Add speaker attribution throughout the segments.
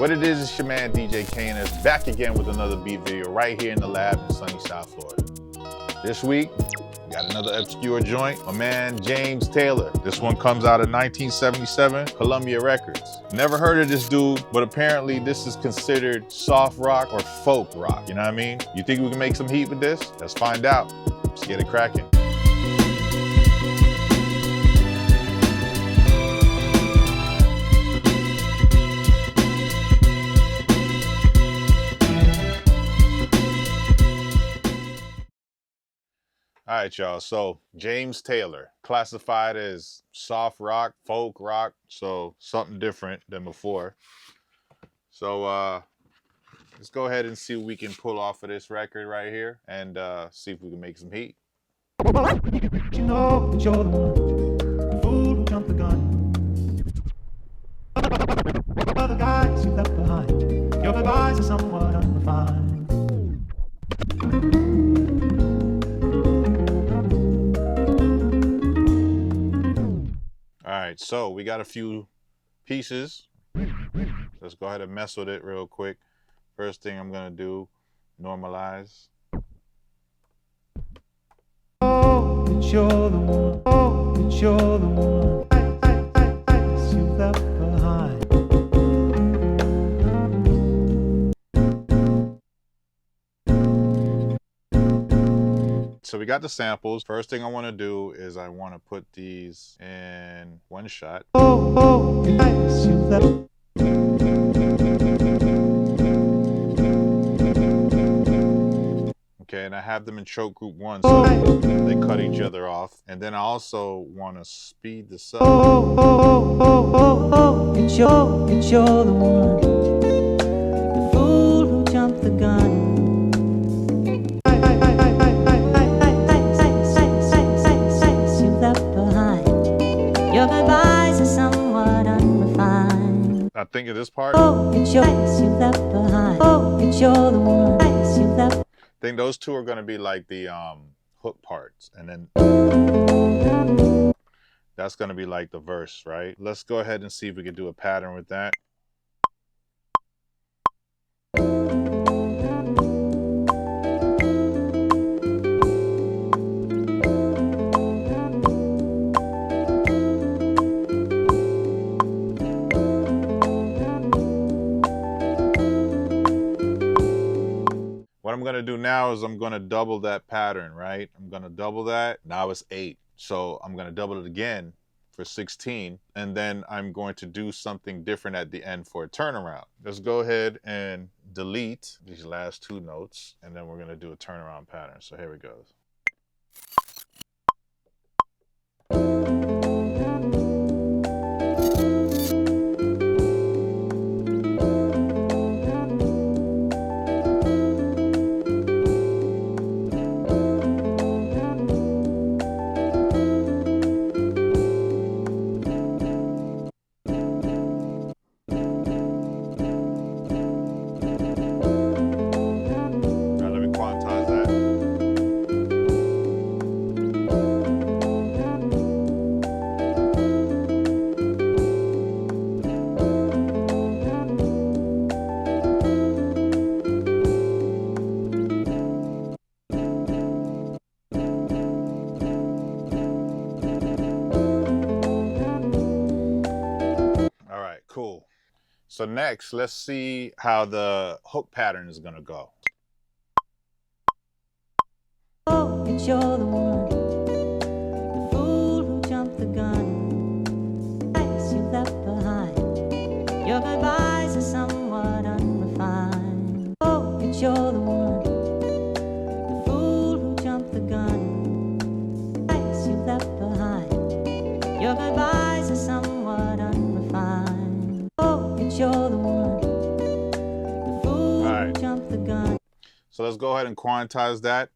Speaker 1: What it is, it's your man DJ KNS back again with another beat video right here in the lab in sunny South Florida. This week, we got another obscure joint, my man James Taylor. This one comes out of 1977, Columbia Records. Never heard of this dude, but apparently this is considered soft rock or folk rock, you know what I mean? You think we can make some heat with this? Let's find out. Let's get it cracking. All right, y'all, so James Taylor, classified as soft rock, folk rock, so something different than before. So let's go ahead and see what we can pull off of this record right here and see if we can make some heat.
Speaker 2: You know that you're the one, fool who jumped the gun. Other guys you left behind, your goodbyes are somewhat unrefined.
Speaker 1: All right, so we got a few pieces. Let's go ahead and mess with it real quick. First thing I'm gonna do, normalize.
Speaker 2: Oh, that you're the one, oh, that you're the one, you left behind.
Speaker 1: So we got the samples. First thing I want to do is I want to put these in one shot.
Speaker 2: Oh, oh, yes, you left.
Speaker 1: Okay, and I have them in choke group 1, so they cut each other off. And then I also want to speed this up.
Speaker 2: Oh, oh, oh, oh, oh, it's you're the one, the fool who jumped the gun. Your goodbyes are somewhat unrefined.
Speaker 1: I think of this part.
Speaker 2: Oh, it's you left behind. Oh, it's you're the one you left.
Speaker 1: I think those two are going to be like the hook parts, and then that's going to be like the verse, right? Let's go ahead and see if we can do a pattern with that. What I'm gonna do now is I'm gonna double that pattern, right? I'm gonna double that, now it's 8. So I'm gonna double it again for 16, and then I'm going to do something different at the end for a turnaround. Let's go ahead and delete these last 2 notes, and then we're gonna do a turnaround pattern. So here we go. Cool. So next, let's see how the hook pattern is gonna go.
Speaker 2: Oh, it's you're the one, the fool who jumped the gun. You left behind. Your goodbyes are somewhat unrefined. Oh, it's you're the one, the fool who jumped the gun. You left behind. Your goodbyes are somewhat unrefined. You're the one, the fool who jumped the gun.
Speaker 1: So let's go ahead and quantize that.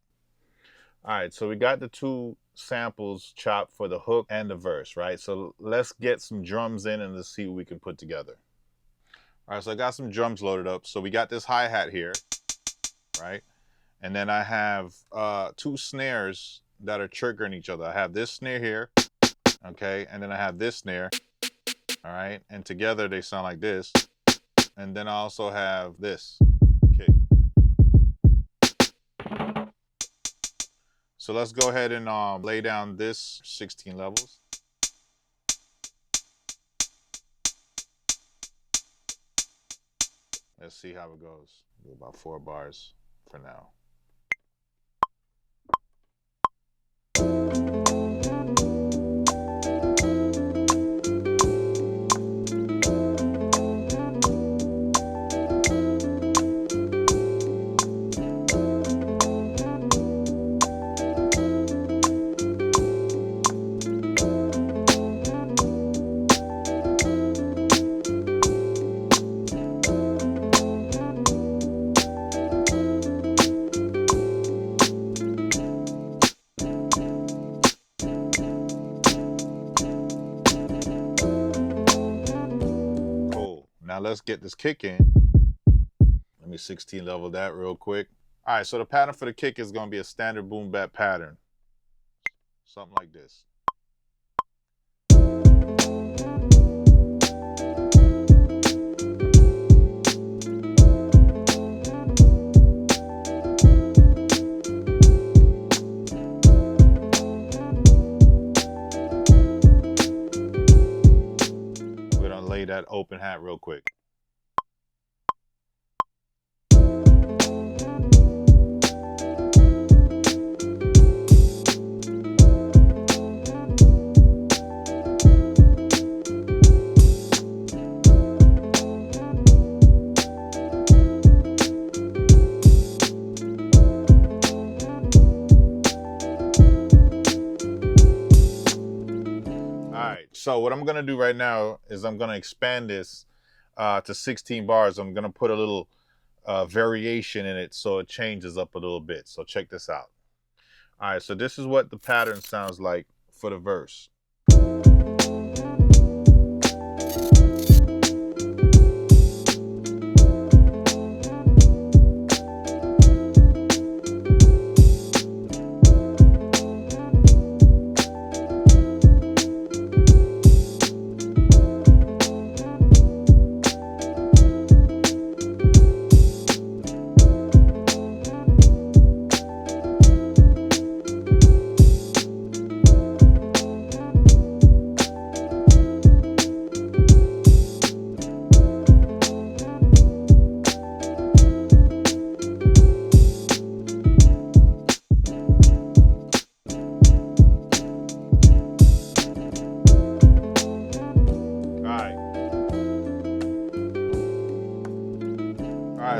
Speaker 1: All right, so we got the 2 samples chopped for the hook and the verse, right? So let's get some drums in and let's see what we can put together. All right, so I got some drums loaded up. So we got this hi-hat here, right? And then I have 2 snares that are triggering each other. I have this snare here, okay? And then I have this snare, all right? And together they sound like this. And then I also have this kick. So let's go ahead and lay down this 16 levels. Let's see how it goes. Do about 4 bars for now. Now let's get this kick in. Let me 16 level that real quick. All right, so the pattern for the kick is gonna be a standard boom bap pattern. Something like this. We're gonna lay that open hat real quick. So what I'm gonna do right now is I'm gonna expand this to 16 bars. I'm gonna put a little variation in it so it changes up a little bit. So check this out. All right, so this is what the pattern sounds like for the verse.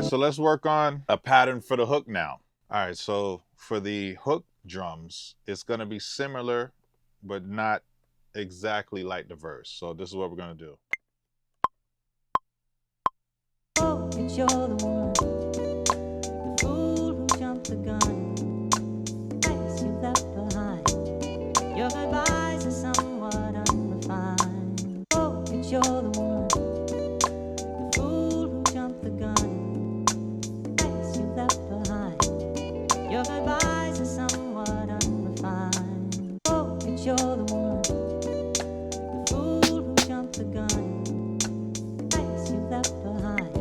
Speaker 1: So let's work on a pattern for the hook now. All right, so for the hook drums, it's gonna be similar, but not exactly like the verse. So this is what we're gonna do.
Speaker 2: Oh, and you're the one, the fool who jumped the gun. Lies you left behind. Your goodbyes are somewhat unrefined. Oh, and you're the one, the fool who jumped the gun. Your goodbyes are somewhat unrefined. Oh, but you're the one, the fool who jumped the gun. Lies you left behind.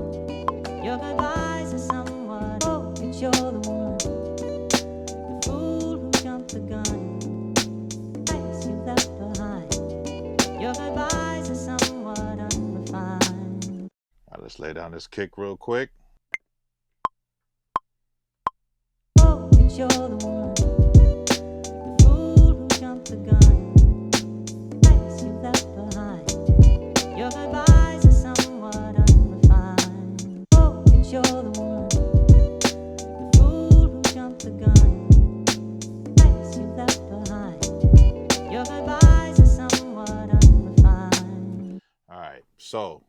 Speaker 2: Your goodbyes are somewhat. Oh, but you're the one, the fool who jumped the gun. Lies you left behind. Your goodbyes are somewhat unrefined.
Speaker 1: All right, let's lay down this kick real quick.
Speaker 2: You're the one, the fool who jumped the gun. Lies you left behind. Your goodbyes are somewhat unrefined. Oh, but you're the one, the fool who jumped the gun. Lies you left behind. Your goodbyes are somewhat unrefined.
Speaker 1: All right, so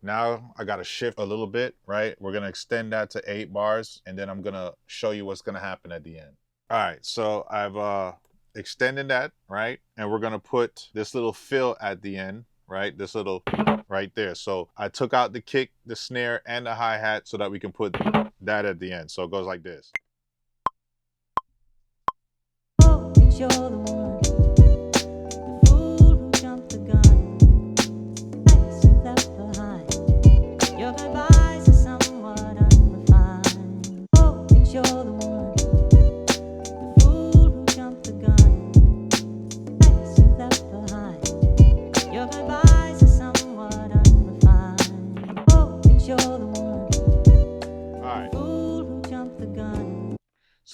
Speaker 1: now I got to shift a little bit, right? We're going to extend that to 8 bars, and then I'm going to show you what's going to happen at the end. All right, so I've extended that, right? And we're going to put this little fill at the end, right? This little right there. So I took out the kick, the snare, and the hi-hat so that we can put that at the end. So it goes like this.
Speaker 2: Oh, but you're the one, the fool who jumped the gun. Lies you left behind.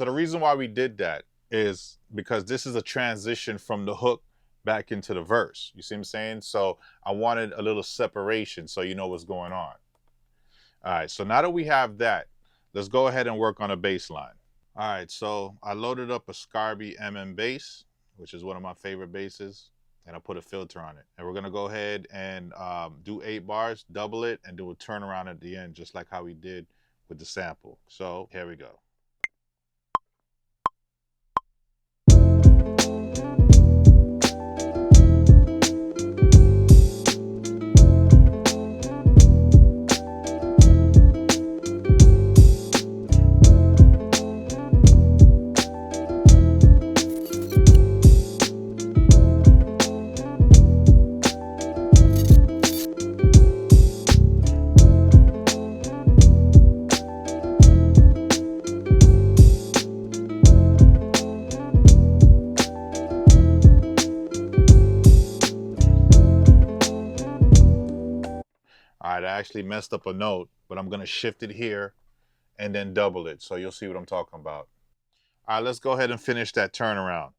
Speaker 1: So the reason why we did that is because this is a transition from the hook back into the verse. You see what I'm saying? So I wanted a little separation so you know what's going on. All right, so now that we have that, let's go ahead and work on a bass line. All right, so I loaded up a Scarby MM bass, which is one of my favorite basses, and I put a filter on it. And we're gonna go ahead and do 8 bars, double it, and do a turnaround at the end, just like how we did with the sample. So here we go. All right, I actually messed up a note, but I'm gonna shift it here and then double it, so you'll see what I'm talking about. All right, let's go ahead and finish that turnaround.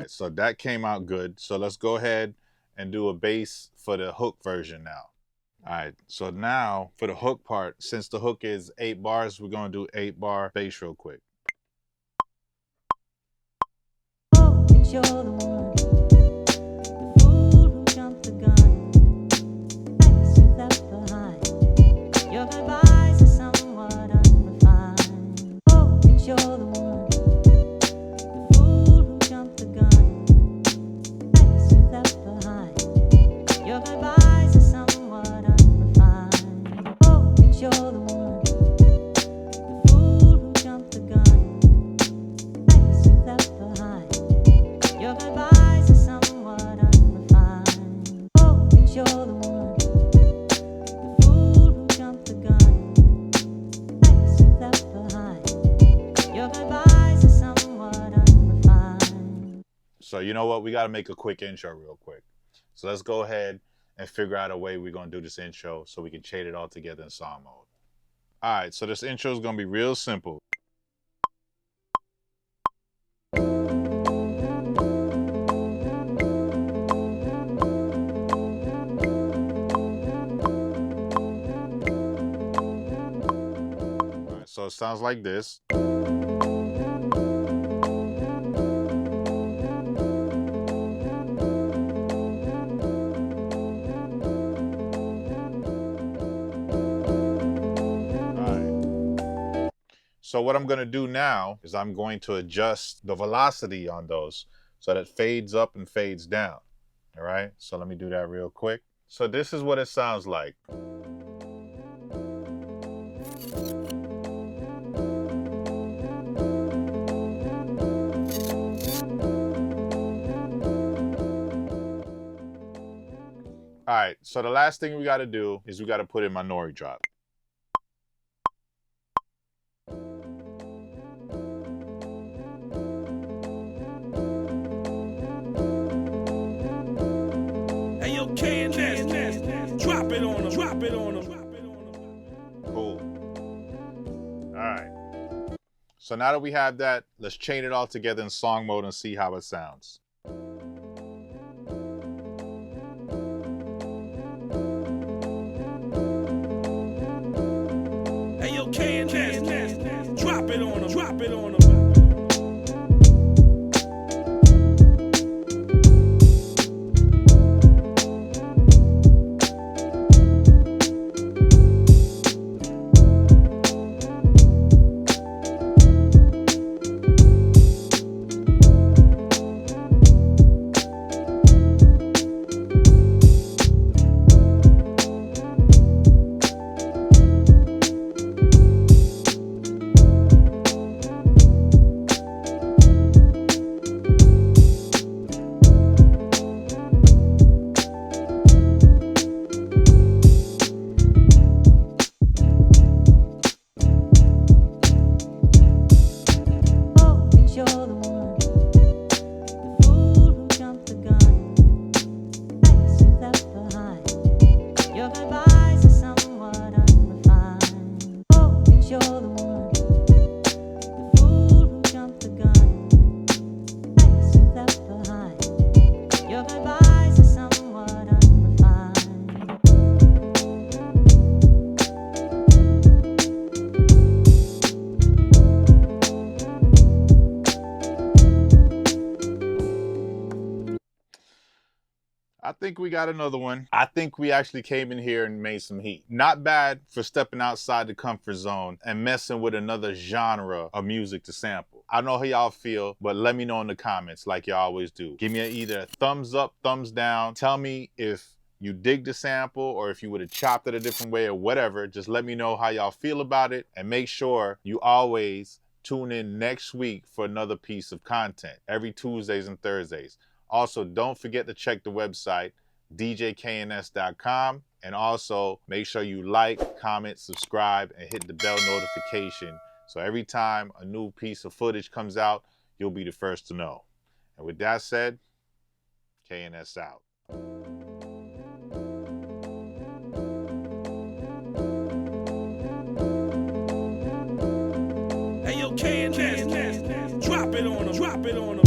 Speaker 1: So that came out good. So let's go ahead and do a bass for the hook version now. All right, so now for the hook part, since the hook is 8 bars, we're gonna do 8-bar bass real quick.
Speaker 2: Oh, you're the one, the fool who jumped the gun. Lies you left behind. Your goodbyes are somewhat unrefined. Oh, you're the one, the fool who jumped the gun. Lies you left behind. Your goodbyes are somewhat unrefined. Oh, you're the one, the fool who jumped the gun. Lies you left behind. Your goodbyes are somewhat unrefined. Oh, you're the one, the fool who jumped the gun. Lies you left behind. Your goodbyes are somewhat unrefined.
Speaker 1: So you know what? We got to make a quick intro real quick. So let's go ahead and figure out a way we're going to do this intro so we can chain it all together in song mode. All right, so this intro is going to be real simple. All right, so it sounds like this. So what I'm gonna do now is I'm going to adjust the velocity on those so that it fades up and fades down, all right? So let me do that real quick. So this is what it sounds like. All right, so the last thing we gotta do is we gotta put in my nori drop.
Speaker 3: Drop it on them. Drop it on them.
Speaker 1: Cool. All right. So now that we have that, let's chain it all together in song mode and see how it sounds.
Speaker 3: Hey, yo, K&S, drop it on them. Drop it on them.
Speaker 1: I think we got another one. I think we actually came in here and made some heat. Not bad for stepping outside the comfort zone and messing with another genre of music to sample. I don't know how y'all feel, but let me know in the comments like you always do. Give me either a thumbs up, thumbs down. Tell me if you dig the sample or if you would have chopped it a different way or whatever. Just let me know how y'all feel about it, and make sure you always tune in next week for another piece of content every Tuesdays and Thursdays. Also, don't forget to check the website, DJKNS.com, and also make sure you like, comment, subscribe, and hit the bell notification so every time a new piece of footage comes out, you'll be the first to know. And with that said, KNS out.
Speaker 3: Hey, yo, K&S, drop it on them. Drop it on them.